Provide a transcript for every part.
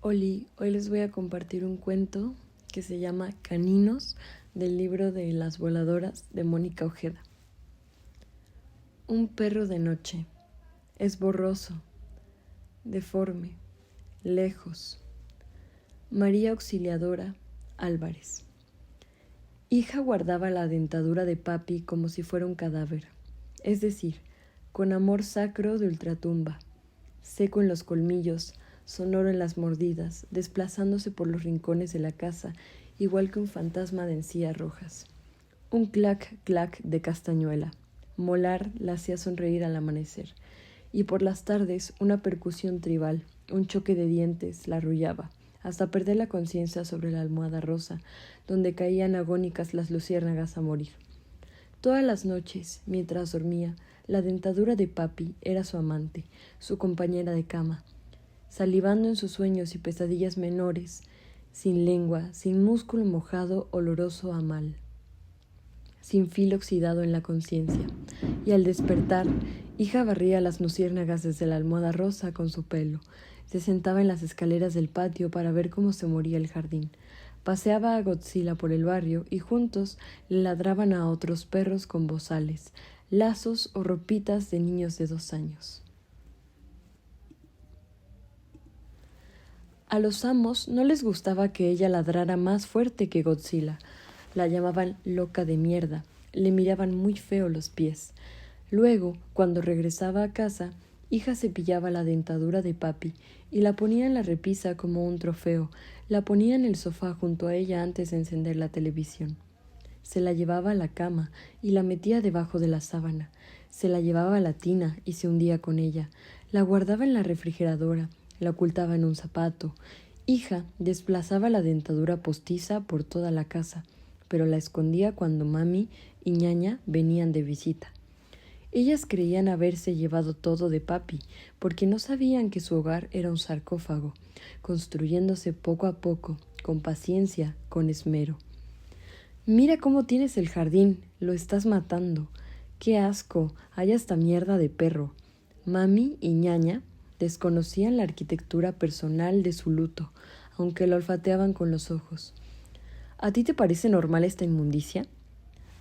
Hoy les voy a compartir un cuento que se llama Caninos, del libro de Las Voladoras de Mónica Ojeda. Un perro de noche, es borroso, deforme, lejos. María Auxiliadora Álvarez. Hija guardaba la dentadura de papi como si fuera un cadáver, es decir, con amor sacro de ultratumba, seco en los colmillos, sonoro en las mordidas, desplazándose por los rincones de la casa, igual que un fantasma de encías rojas. Un clac, clac de castañuela. Molar la hacía sonreír al amanecer, y por las tardes una percusión tribal, un choque de dientes, la arrullaba, hasta perder la conciencia sobre la almohada rosa, donde caían agónicas las luciérnagas a morir. Todas las noches, mientras dormía, la dentadura de papi era su amante, su compañera de cama, salivando en sus sueños y pesadillas menores, sin lengua, sin músculo mojado, oloroso a mal, sin filo oxidado en la conciencia. Y al despertar, hija barría las luciérnagas desde la almohada rosa con su pelo, se sentaba en las escaleras del patio para ver cómo se moría el jardín. Paseaba a Godzilla por el barrio y juntos le ladraban a otros perros con bozales, lazos o ropitas de niños de 2 años. A los amos no les gustaba que ella ladrara más fuerte que Godzilla. La llamaban loca de mierda, le miraban muy feo los pies. Luego, cuando regresaba a casa, hija cepillaba la dentadura de papi y la ponía en la repisa como un trofeo, la ponía en el sofá junto a ella antes de encender la televisión. Se la llevaba a la cama y la metía debajo de la sábana. Se la llevaba a la tina y se hundía con ella. La guardaba en la refrigeradora, la ocultaba en un zapato. Hija desplazaba la dentadura postiza por toda la casa, pero la escondía cuando mami y ñaña venían de visita. Ellas creían haberse llevado todo de papi, porque no sabían que su hogar era un sarcófago, construyéndose poco a poco, con paciencia, con esmero. Mira cómo tienes el jardín, lo estás matando. ¡Qué asco! Hay hasta mierda de perro. Mami y ñaña desconocían la arquitectura personal de su luto, aunque la olfateaban con los ojos. ¿A ti te parece normal esta inmundicia?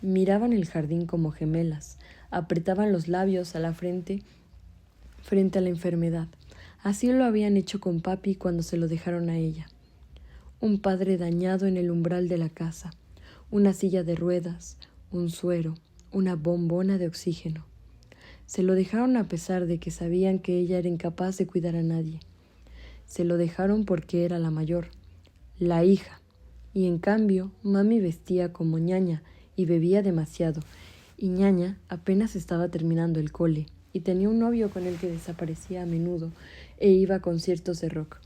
Miraban el jardín como gemelas, apretaban los labios a la frente a la enfermedad. Así lo habían hecho con papi cuando se lo dejaron a ella. Un padre dañado en el umbral de la casa, una silla de ruedas, un suero, una bombona de oxígeno. Se lo dejaron a pesar de que sabían que ella era incapaz de cuidar a nadie. Se lo dejaron porque era la mayor, la hija, y en cambio mami vestía como ñaña y bebía demasiado, y ñaña apenas estaba terminando el cole y tenía un novio con el que desaparecía a menudo e iba a conciertos de rock.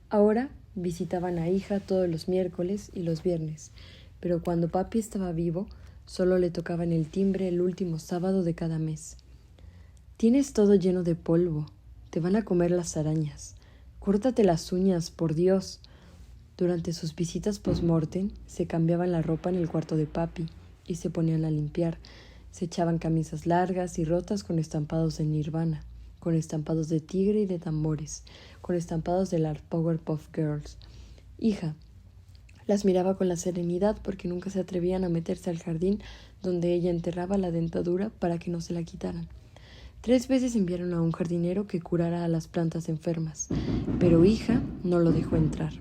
Ahora visitaban a hija todos los miércoles y los viernes, pero cuando papi estaba vivo, solo le tocaban el timbre el último sábado de cada mes. Tienes todo lleno de polvo, te van a comer las arañas. Córtate las uñas, por Dios. Durante sus visitas post-mortem se cambiaban la ropa en el cuarto de papi y se ponían a limpiar. Se echaban camisas largas y rotas con estampados de Nirvana, con estampados de tigre y de tambores, con estampados de las Powerpuff Girls. Hija las miraba con la serenidad porque nunca se atrevían a meterse al jardín donde ella enterraba la dentadura para que no se la quitaran. 3 veces enviaron a un jardinero que curara a las plantas enfermas, pero hija no lo dejó entrar.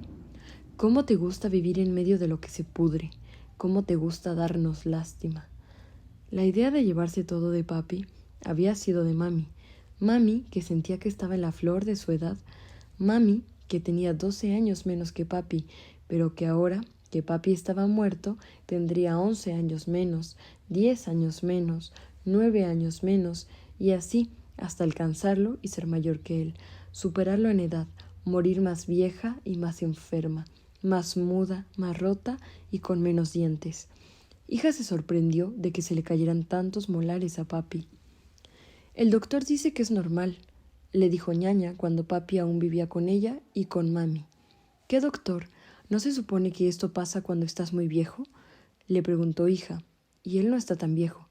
¿Cómo te gusta vivir en medio de lo que se pudre? ¿Cómo te gusta darnos lástima? La idea de llevarse todo de papi había sido de mami. Mami, que sentía que estaba en la flor de su edad. Mami, que tenía 12 años menos que papi, pero que ahora que papi estaba muerto, tendría 11 años menos, 10 años menos, 9 años menos, y así hasta alcanzarlo y ser mayor que él, superarlo en edad, morir más vieja y más enferma, más muda, más rota y con menos dientes. Hija se sorprendió de que se le cayeran tantos molares a papi. El doctor dice que es normal, le dijo ñaña cuando papi aún vivía con ella y con mami. ¿Qué doctor? ¿No se supone que esto pasa cuando estás muy viejo? Le preguntó hija, y él no está tan viejo.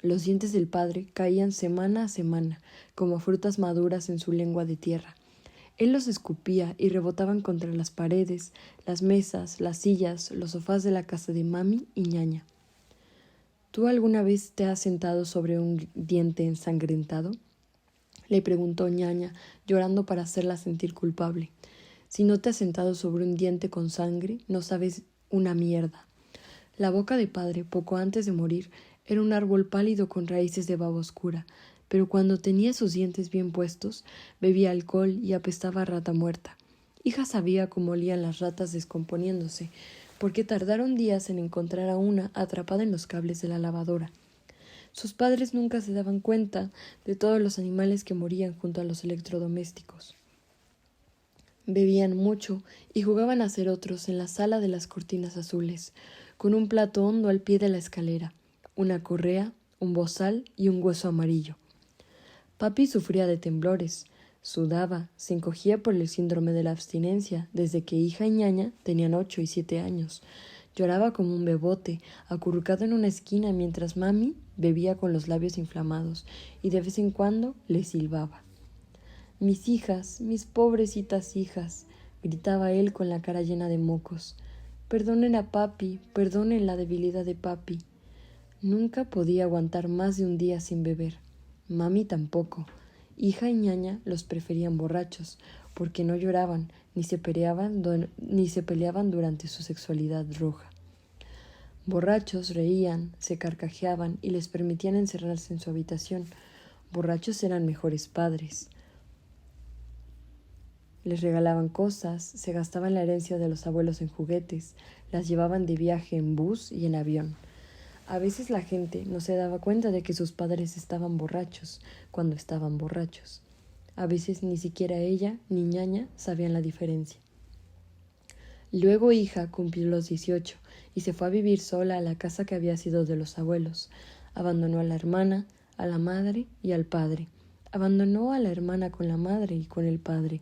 Los dientes del padre caían semana a semana, como frutas maduras en su lengua de tierra. Él los escupía y rebotaban contra las paredes, las mesas, las sillas, los sofás de la casa de mami y ñaña. ¿Tú alguna vez te has sentado sobre un diente ensangrentado?, le preguntó ñaña, llorando para hacerla sentir culpable. Si no te has sentado sobre un diente con sangre, no sabes una mierda. La boca de padre, poco antes de morir, era un árbol pálido con raíces de baba oscura, pero cuando tenía sus dientes bien puestos, bebía alcohol y apestaba a rata muerta. Hija sabía cómo olían las ratas descomponiéndose, porque tardaron días en encontrar a una atrapada en los cables de la lavadora. Sus padres nunca se daban cuenta de todos los animales que morían junto a los electrodomésticos. Bebían mucho y jugaban a ser otros en la sala de las cortinas azules, con un plato hondo al pie de la escalera, una correa, un bozal y un hueso amarillo. Papi sufría de temblores, sudaba, se encogía por el síndrome de la abstinencia desde que hija y ñaña tenían 8 y 7 años. Lloraba como un bebote, acurrucado en una esquina mientras mami bebía con los labios inflamados y de vez en cuando le silbaba. Mis hijas, mis pobrecitas hijas, gritaba él con la cara llena de mocos. Perdonen a papi, perdonen la debilidad de papi. Nunca podía aguantar más de un día sin beber. Mami tampoco. Hija y ñaña los preferían borrachos, porque no lloraban ni se peleaban durante su sexualidad roja. Borrachos reían, se carcajeaban y les permitían encerrarse en su habitación. Borrachos eran mejores padres. Les regalaban cosas, se gastaban la herencia de los abuelos en juguetes, las llevaban de viaje en bus y en avión. A veces la gente no se daba cuenta de que sus padres estaban borrachos cuando estaban borrachos. A veces ni siquiera ella ni ñaña sabían la diferencia. Luego hija cumplió los 18 y se fue a vivir sola a la casa que había sido de los abuelos. Abandonó a la hermana, a la madre y al padre. Abandonó a la hermana con la madre y con el padre.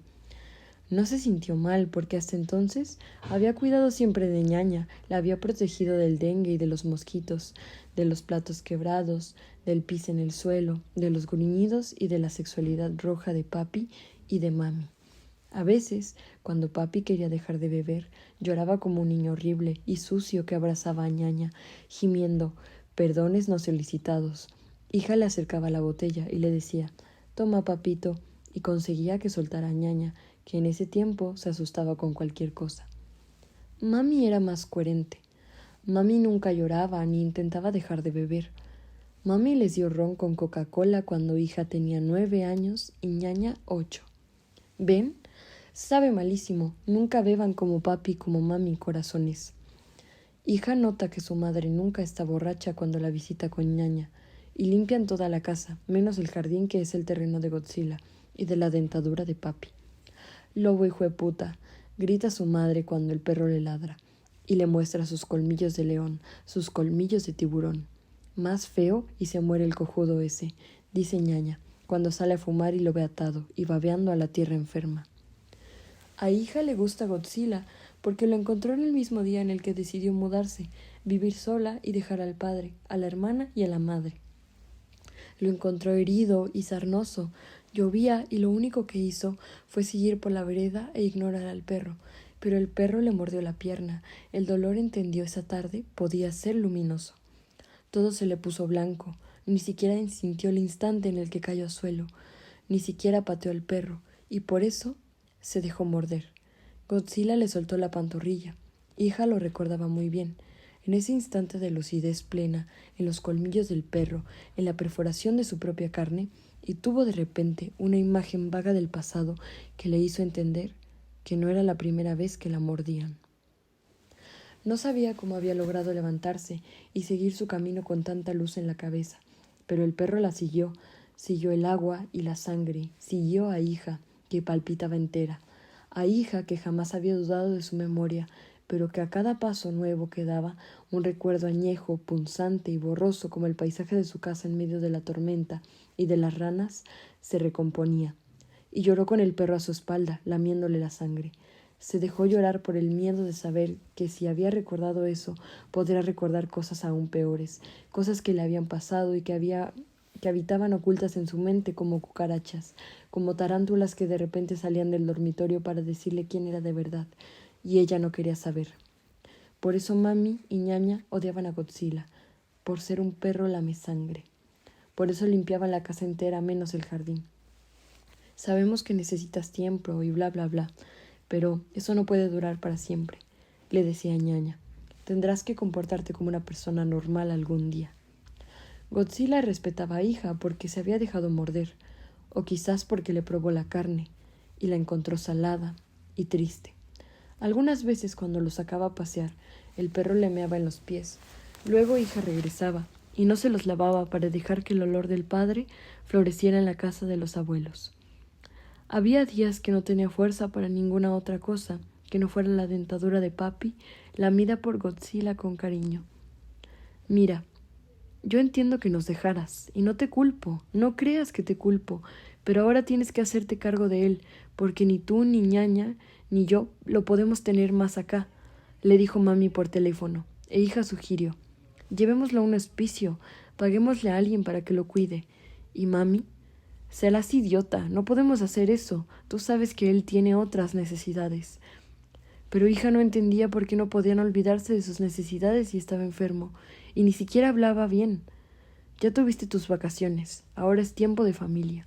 No se sintió mal porque hasta entonces había cuidado siempre de ñaña, la había protegido del dengue y de los mosquitos, de los platos quebrados, del pis en el suelo, de los gruñidos y de la sexualidad roja de papi y de mami. A veces, cuando papi quería dejar de beber, lloraba como un niño horrible y sucio que abrazaba a ñaña, gimiendo perdones no solicitados. Hija le acercaba la botella y le decía: «Toma, papito», y conseguía que soltara a ñaña, que en ese tiempo se asustaba con cualquier cosa. Mami era más coherente. Mami nunca lloraba ni intentaba dejar de beber. Mami les dio ron con Coca-Cola cuando hija tenía 9 años y ñaña 8. ¿Ven? Sabe malísimo. Nunca beban como papi y como mami, corazones. Hija nota que su madre nunca está borracha cuando la visita con ñaña, y limpian toda la casa, menos el jardín que es el terreno de Godzilla y de la dentadura de papi. Lobo hijueputa, grita su madre cuando el perro le ladra, y le muestra sus colmillos de león, sus colmillos de tiburón. Más feo y se muere el cojudo ese, dice ñaña, cuando sale a fumar y lo ve atado y babeando a la tierra enferma. A hija le gusta Godzilla porque lo encontró en el mismo día en el que decidió mudarse, vivir sola y dejar al padre, a la hermana y a la madre. Lo encontró herido y sarnoso. Llovía y lo único que hizo fue seguir por la vereda e ignorar al perro, pero el perro le mordió la pierna. El dolor, entendió esa tarde, podía ser luminoso. Todo se le puso blanco. Ni siquiera sintió el instante en el que cayó al suelo. Ni siquiera pateó al perro, y por eso se dejó morder. Godzilla le soltó la pantorrilla. Hija lo recordaba muy bien. En ese instante de lucidez plena, en los colmillos del perro, en la perforación de su propia carne, y tuvo de repente una imagen vaga del pasado que le hizo entender que no era la primera vez que la mordían. No sabía cómo había logrado levantarse y seguir su camino con tanta luz en la cabeza, pero el perro la siguió el agua y la sangre, siguió a hija, que palpitaba entera, a hija que jamás había dudado de su memoria, pero que a cada paso nuevo que daba, un recuerdo añejo, punzante y borroso como el paisaje de su casa en medio de la tormenta y de las ranas, se recomponía. Y lloró con el perro a su espalda, lamiéndole la sangre. Se dejó llorar por el miedo de saber que si había recordado eso, podría recordar cosas aún peores, cosas que le habían pasado y que había que habitaban ocultas en su mente como cucarachas, como tarántulas que de repente salían del dormitorio para decirle quién era de verdad, y ella no quería saber. Por eso Mami y Ñaña odiaban a Godzilla, por ser un perro lamesangre. Por eso limpiaban la casa entera menos el jardín. Sabemos que necesitas tiempo y bla bla bla, pero eso no puede durar para siempre, le decía Ñaña. Tendrás que comportarte como una persona normal algún día. Godzilla respetaba a Hija porque se había dejado morder, o quizás porque le probó la carne, y la encontró salada y triste. Algunas veces cuando lo sacaba a pasear, el perro le meaba en los pies. Luego Hija regresaba, y no se los lavaba para dejar que el olor del padre floreciera en la casa de los abuelos. Había días que no tenía fuerza para ninguna otra cosa que no fuera la dentadura de papi, lamida por Godzilla con cariño. Mira, yo entiendo que nos dejaras, y no te culpo, no creas que te culpo, pero ahora tienes que hacerte cargo de él, porque ni tú, ni Ñaña, ni yo lo podemos tener más acá, le dijo Mami por teléfono, e Hija sugirió. Llevémoslo a un hospicio, paguémosle a alguien para que lo cuide. Y Mami, serás idiota, no podemos hacer eso, tú sabes que él tiene otras necesidades. Pero Hija no entendía por qué no podían olvidarse de sus necesidades si estaba enfermo, y ni siquiera hablaba bien. Ya tuviste tus vacaciones, ahora es tiempo de familia.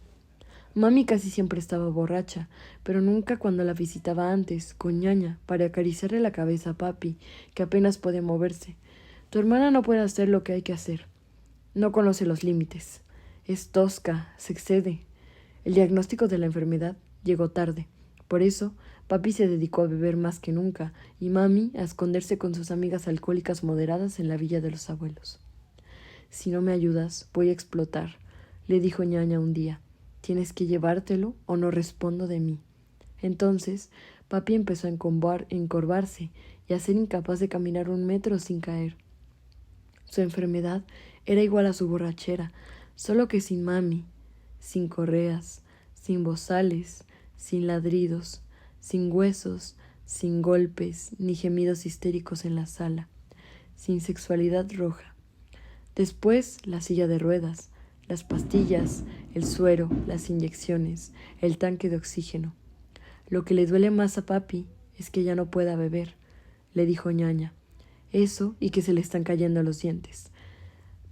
Mami casi siempre estaba borracha, pero nunca cuando la visitaba antes, con Ñaña, para acariciarle la cabeza a papi, que apenas podía moverse. Tu hermana no puede hacer lo que hay que hacer. No conoce los límites. Es tosca, se excede. El diagnóstico de la enfermedad llegó tarde. Por eso, papi se dedicó a beber más que nunca y Mami a esconderse con sus amigas alcohólicas moderadas en la villa de los abuelos. Si no me ayudas, voy a explotar, le dijo Ñaña un día. Tienes que llevártelo o no respondo de mí. Entonces, papi empezó a encorvarse y a ser incapaz de caminar 1 metro sin caer. Su enfermedad era igual a su borrachera, solo que sin Mami, sin correas, sin bozales, sin ladridos, sin huesos, sin golpes ni gemidos histéricos en la sala, sin sexualidad roja. Después la silla de ruedas, las pastillas, el suero, las inyecciones, el tanque de oxígeno. Lo que le duele más a papi es que ya no pueda beber, le dijo Ñaña. Eso y que se le están cayendo los dientes.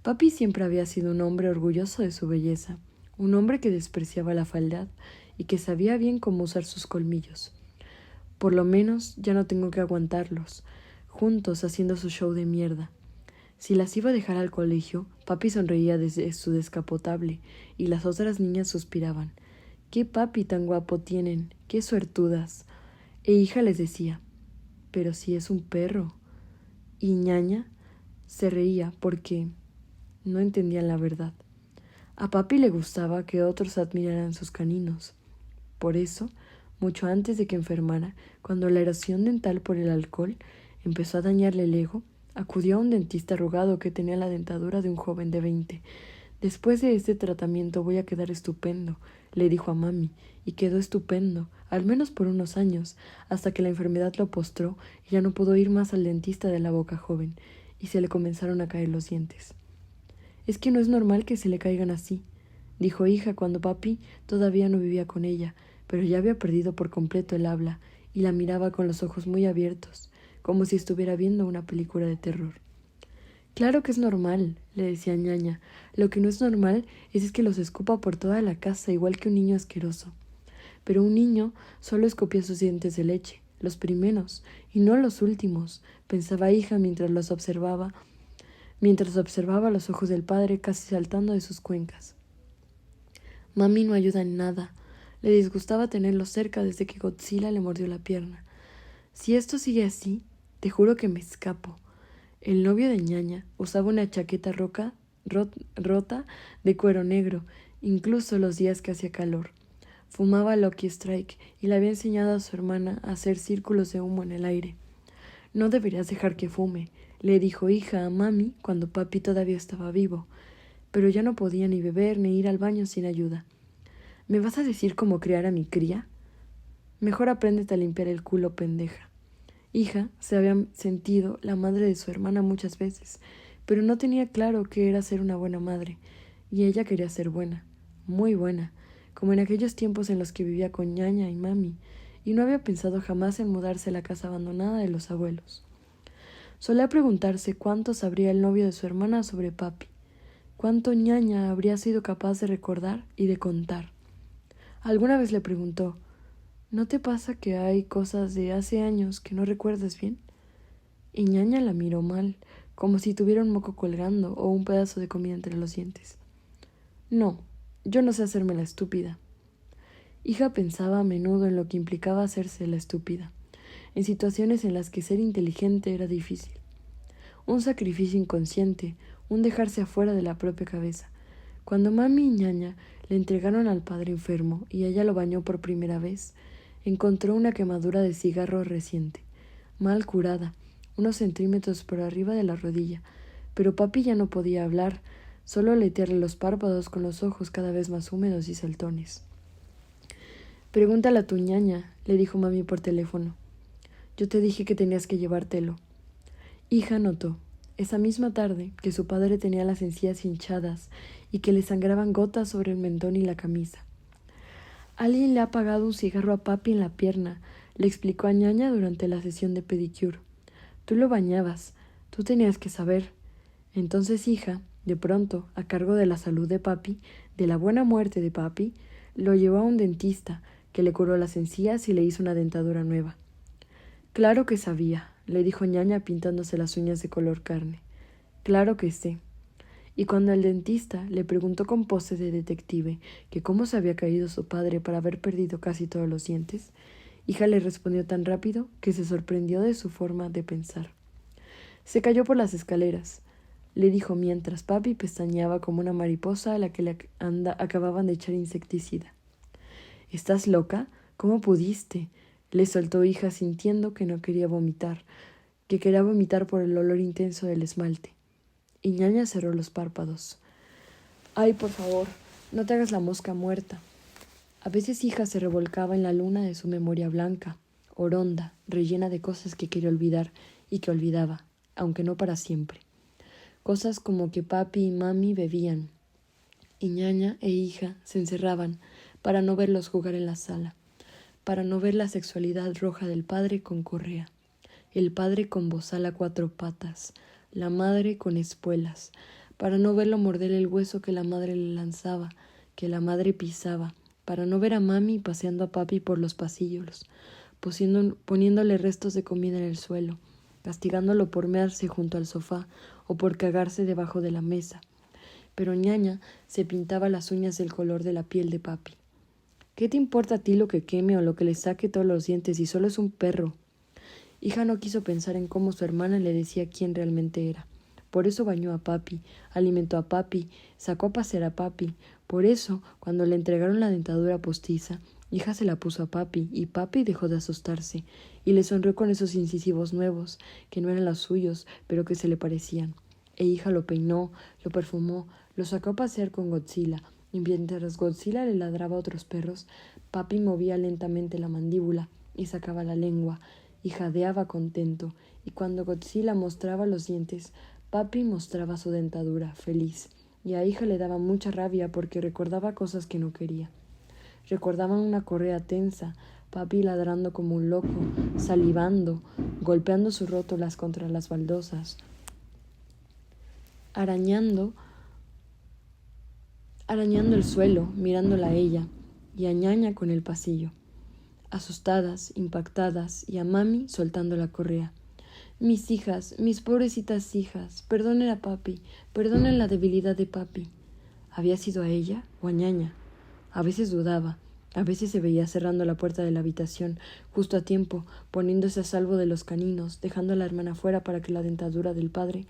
Papi siempre había sido un hombre orgulloso de su belleza, un hombre que despreciaba la fealdad y que sabía bien cómo usar sus colmillos. Por lo menos ya no tengo que aguantarlos, juntos haciendo su show de mierda. Si las iba a dejar al colegio, papi sonreía desde su descapotable y las otras niñas suspiraban. ¡Qué papi tan guapo tienen! ¡Qué suertudas! E Hija les decía, pero si es un perro. Y Ñaña se reía porque no entendían la verdad. A papi le gustaba que otros admiraran sus caninos. Por eso, mucho antes de que enfermara, cuando la erosión dental por el alcohol empezó a dañarle el ego, acudió a un dentista arrugado que tenía la dentadura de un joven de 20. Después de este tratamiento voy a quedar estupendo, le dijo a Mami, y quedó estupendo, al menos por unos años, hasta que la enfermedad lo postró y ya no pudo ir más al dentista de la boca joven, y se le comenzaron a caer los dientes. Es que no es normal que se le caigan así, dijo Hija cuando papi todavía no vivía con ella, pero ya había perdido por completo el habla, y la miraba con los ojos muy abiertos, como si estuviera viendo una película de terror. Claro que es normal, le decía Ñaña. Lo que no es normal es que los escupa por toda la casa, igual que un niño asqueroso. Pero un niño solo escupía sus dientes de leche, los primeros, y no los últimos, pensaba Hija mientras observaba los ojos del padre casi saltando de sus cuencas. Mami no ayuda en nada. Le disgustaba tenerlo cerca desde que Godzilla le mordió la pierna. Si esto sigue así, te juro que me escapo. El novio de Ñaña usaba una chaqueta rota de cuero negro, incluso los días que hacía calor. Fumaba Lucky Strike y le había enseñado a su hermana a hacer círculos de humo en el aire. No deberías dejar que fume, le dijo Hija a Mami cuando papi todavía estaba vivo, pero ya no podía ni beber ni ir al baño sin ayuda. ¿Me vas a decir cómo criar a mi cría? Mejor apréndete a limpiar el culo, pendeja. Hija se había sentido la madre de su hermana muchas veces, pero no tenía claro qué era ser una buena madre, y ella quería ser buena, muy buena, como en aquellos tiempos en los que vivía con ñaña y mami, y no había pensado jamás en mudarse a la casa abandonada de los abuelos. Solía preguntarse cuánto sabría el novio de su hermana sobre papi, cuánto ñaña habría sido capaz de recordar y de contar. Alguna vez le preguntó: ¿no te pasa que hay cosas de hace años que no recuerdas bien? Y ñaña la miró mal, como si tuviera un moco colgando o un pedazo de comida entre los dientes. No, yo no sé hacerme la estúpida. Hija pensaba a menudo en lo que implicaba hacerse la estúpida, en situaciones en las que ser inteligente era difícil. Un sacrificio inconsciente, un dejarse afuera de la propia cabeza. Cuando mami y ñaña le entregaron al padre enfermo y ella lo bañó por primera vez, encontró una quemadura de cigarro reciente, mal curada, unos centímetros por arriba de la rodilla, pero papi ya no podía hablar, solo aletearle los párpados con los ojos cada vez más húmedos y saltones. Pregúntale a tu ñaña, le dijo mami por teléfono. Yo te dije que tenías que llevártelo. Hija notó, esa misma tarde, que su padre tenía las encías hinchadas y que le sangraban gotas sobre el mentón y la camisa. Alguien le ha apagado un cigarro a papi en la pierna, le explicó a ñaña durante la sesión de pedicure. Tú lo bañabas, tú tenías que saber. Entonces, hija, de pronto, a cargo de la salud de papi, de la buena muerte de papi, lo llevó a un dentista, que le curó las encías y le hizo una dentadura nueva. Claro que sabía, le dijo ñaña pintándose las uñas de color carne. Claro que sé. Y cuando el dentista le preguntó con pose de detective que cómo se había caído su padre para haber perdido casi todos los dientes, hija le respondió tan rápido que se sorprendió de su forma de pensar. Se cayó por las escaleras, le dijo mientras papi pestañeaba como una mariposa a la que le acababan de echar insecticida. ¿Estás loca? ¿Cómo pudiste? Le soltó hija sintiendo que no quería vomitar, que quería vomitar por el olor intenso del esmalte. Y ñaña cerró los párpados. Ay, por favor, no te hagas la mosca muerta. A veces hija se revolcaba en la luna de su memoria blanca, oronda, rellena de cosas que quería olvidar y que olvidaba, aunque no para siempre. Cosas como que papi y mami bebían, y ñaña e hija se encerraban para no verlos jugar en la sala, para no ver la sexualidad roja del padre con correa, el padre con bozal a 4 patas, la madre con espuelas, para no verlo morder el hueso que la madre le lanzaba, que la madre pisaba, para no ver a mami paseando a papi por los pasillos, poniéndole restos de comida en el suelo, castigándolo por mearse junto al sofá o por cagarse debajo de la mesa. Pero ñaña se pintaba las uñas del color de la piel de papi. ¿Qué te importa a ti lo que queme o lo que le saque todos los dientes si solo es un perro? Hija no quiso pensar en cómo su hermana le decía quién realmente era. Por eso bañó a papi, alimentó a papi, sacó a pasear a papi. Por eso, cuando le entregaron la dentadura postiza, hija se la puso a papi y papi dejó de asustarse y le sonrió con esos incisivos nuevos, que no eran los suyos, pero que se le parecían. E hija lo peinó, lo perfumó, lo sacó a pasear con Godzilla, y mientras Godzilla le ladraba a otros perros, papi movía lentamente la mandíbula y sacaba la lengua, y jadeaba contento, y cuando Godzilla mostraba los dientes, papi mostraba su dentadura, feliz, y a hija le daba mucha rabia porque recordaba cosas que no quería. Recordaban una correa tensa, papi ladrando como un loco, salivando, golpeando sus rótulas contra las baldosas, arañando el suelo, mirándola a ella, y a ñaña con el pasillo, asustadas, impactadas, y a mami soltando la correa. Mis hijas, mis pobrecitas hijas, perdonen a papi, perdonen la debilidad de papi. ¿Había sido a ella o a ñaña? A veces dudaba, a veces se veía cerrando la puerta de la habitación, justo a tiempo, poniéndose a salvo de los caninos, dejando a la hermana fuera para que la dentadura del padre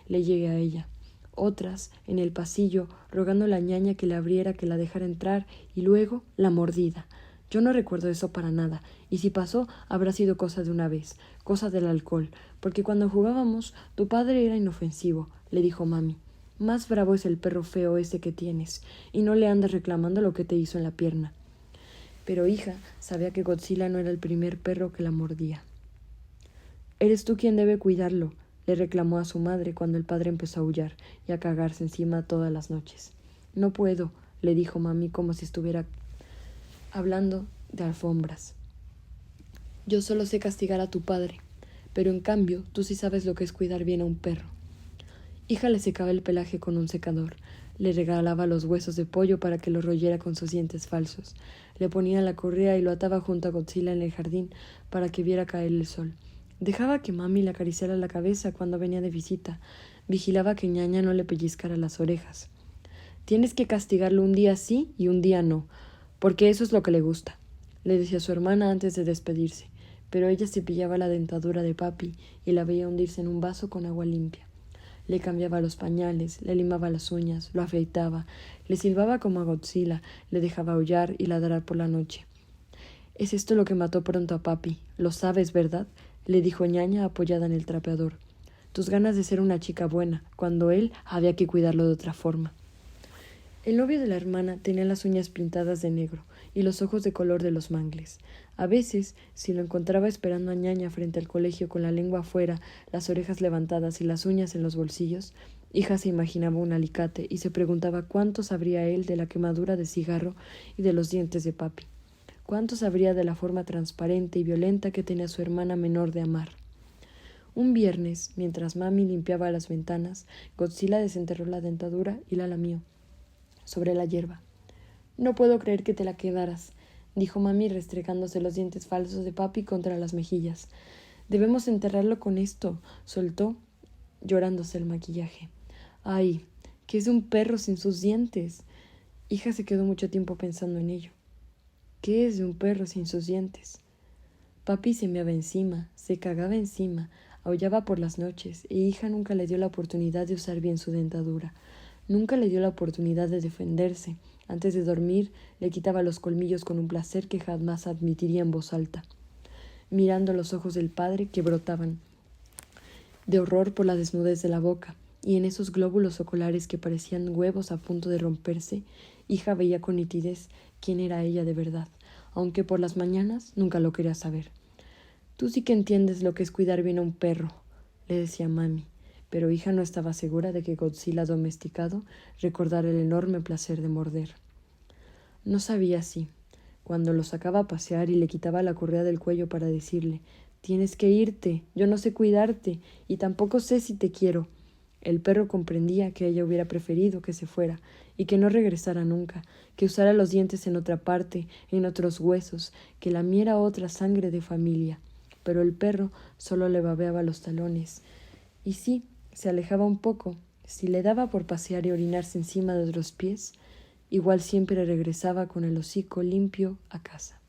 le llegue a ella. Otras, en el pasillo, rogando a la ñaña que la abriera, que la dejara entrar, y luego la mordida. Yo no recuerdo eso para nada, y si pasó, habrá sido cosa de una vez, cosa del alcohol, porque cuando jugábamos, tu padre era inofensivo, le dijo mami. Más bravo es el perro feo ese que tienes, y no le andas reclamando lo que te hizo en la pierna. Pero hija sabía que Godzilla no era el primer perro que la mordía. Eres tú quien debe cuidarlo, le reclamó a su madre cuando el padre empezó a aullar y a cagarse encima todas las noches. No puedo, le dijo mami como si estuviera hablando de alfombras. Yo solo sé castigar a tu padre, pero en cambio tú sí sabes lo que es cuidar bien a un perro. Hija le secaba el pelaje con un secador, le regalaba los huesos de pollo para que lo royera con sus dientes falsos, le ponía la correa y lo ataba junto a Godzilla en el jardín para que viera caer el sol. Dejaba que mami le acariciara la cabeza cuando venía de visita, vigilaba que ñaña no le pellizcara las orejas. Tienes que castigarlo un día sí y un día no, porque eso es lo que le gusta, le decía su hermana antes de despedirse, pero ella cepillaba la dentadura de papi y la veía hundirse en un vaso con agua limpia. Le cambiaba los pañales, le limaba las uñas, lo afeitaba, le silbaba como a Godzilla, le dejaba aullar y ladrar por la noche. «Es esto lo que mató pronto a papi, lo sabes, ¿verdad?», le dijo ñaña apoyada en el trapeador. «Tus ganas de ser una chica buena, cuando él había que cuidarlo de otra forma». El novio de la hermana tenía las uñas pintadas de negro y los ojos de color de los mangles. A veces, si lo encontraba esperando a ñaña frente al colegio con la lengua afuera, las orejas levantadas y las uñas en los bolsillos, hija se imaginaba un alicate y se preguntaba cuánto sabría él de la quemadura de cigarro y de los dientes de papi. Cuánto sabría de la forma transparente y violenta que tenía su hermana menor de amar. Un viernes, mientras mami limpiaba las ventanas, Godzilla desenterró la dentadura y la lamió sobre la hierba. «No puedo creer que te la quedaras», dijo mami restregándose los dientes falsos de papi contra las mejillas. «Debemos enterrarlo con esto», soltó, llorándose el maquillaje. «Ay, ¿qué es un perro sin sus dientes?». Hija se quedó mucho tiempo pensando en ello. ¿Qué es de un perro sin sus dientes? Papi se meaba encima, se cagaba encima, aullaba por las noches, y hija nunca le dio la oportunidad de usar bien su dentadura. Nunca le dio la oportunidad de defenderse. Antes de dormir, le quitaba los colmillos con un placer que jamás admitiría en voz alta, mirando los ojos del padre que brotaban de horror por la desnudez de la boca, y en esos glóbulos oculares que parecían huevos a punto de romperse, hija veía con nitidez quién era ella de verdad, aunque por las mañanas nunca lo quería saber. «Tú sí que entiendes lo que es cuidar bien a un perro», le decía mami, pero hija no estaba segura de que Godzilla domesticado recordara el enorme placer de morder. No sabía si, cuando lo sacaba a pasear y le quitaba la correa del cuello para decirle «Tienes que irte, yo no sé cuidarte y tampoco sé si te quiero», el perro comprendía que ella hubiera preferido que se fuera y que no regresara nunca, que usara los dientes en otra parte, en otros huesos, que lamiera otra sangre de familia. Pero el perro solo le babeaba los talones. Y sí, se alejaba un poco, si le daba por pasear y orinarse encima de otros pies, igual siempre regresaba con el hocico limpio a casa.